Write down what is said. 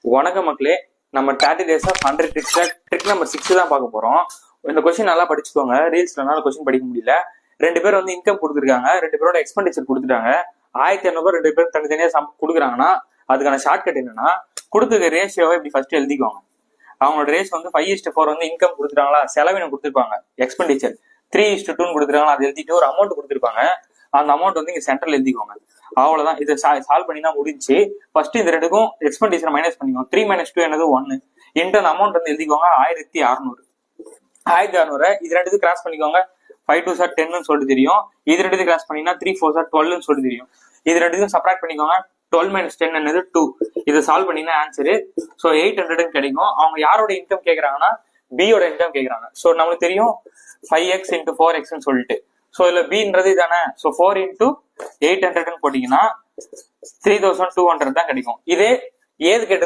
வணக்கம் மக்களே, நம்ம 30 days of 100 tricks trick number 6 தான் பார்க்க போறோம். இந்த கொஸ்டின் நல்லா படிச்சுக்கோங்க. ரீல்ஸ்ல கொஸ்டின் படிக்க முடியல. 2 பேர் வந்து இன்கம் கொடுத்துருக்காங்க, 2 பேரோட எக்ஸ்பெண்டிச்சர் கொடுத்துட்டாங்க. 1500 2 பேரும் தனித்தனியா கொடுக்குறாங்கன்னா அதுக்கான ஷார்ட்கட் என்னன்னா, கொடுத்துருக்க ரேஷியோவை இப்படி ஃபர்ஸ்ட் எழுதிக்குவாங்க. அவங்களோட ரேஸ் வந்து 5:4 வந்து இன்கம் கொடுத்துட்டாங்களா, செலவினம் கொடுத்துருப்பாங்க, எக்ஸ்பெண்டிச்சர் 3:2 கொடுத்துருக்காங்களா, அது எழுதிட்டு ஒரு அமௌண்ட் கொடுத்துருப்பாங்க. அந்த அமௌண்ட் வந்து இங்க சென்ட்ரல் எழுதிக்கோங்க. அவ்வளவுதான். இதை சால்வ் பண்ணினா முடிஞ்சு. ஃபர்ஸ்ட் இந்த ரெண்டுக்கும் எக்ஸ்பெண்டிச்சர் மைனஸ் பண்ணிக்கோங்க. 3 - 2 என்னது 1 இன்ட்டு அந்த அமௌண்ட் வந்து எழுதிக்கோங்க. 1600 இது ரெண்டுக்கு கிராஸ் பண்ணிக்கோங்க. 5 2 சார் 10 சொல்லிட்டு தெரியும். இது ரெண்டு கிராஸ் பண்ணினா 3 4 சார் 12 சொல்லிட்டு தெரியும். இது ரெண்டுக்கும் சப்ராக்ட் பண்ணிக்கோங்க. 12 - 10 என்னது 2. இதை சால்வ் பண்ணினா ஆன்சரு. ஸோ 800 கிடைக்கும். அவங்க யாரோட இன்கம் கேட்கறாங்கன்னா பியோட இன்கம் கேட்கறாங்க. ஸோ நம்மளுக்கு தெரியும் 5x × 4x சொல்லிட்டு. ஸோ இதுல பின்றது தானே. ஸோ 4 × 800 போட்டீங்கன்னா 3200 தான் கிடைக்கும். இதே ஏது கேட்டது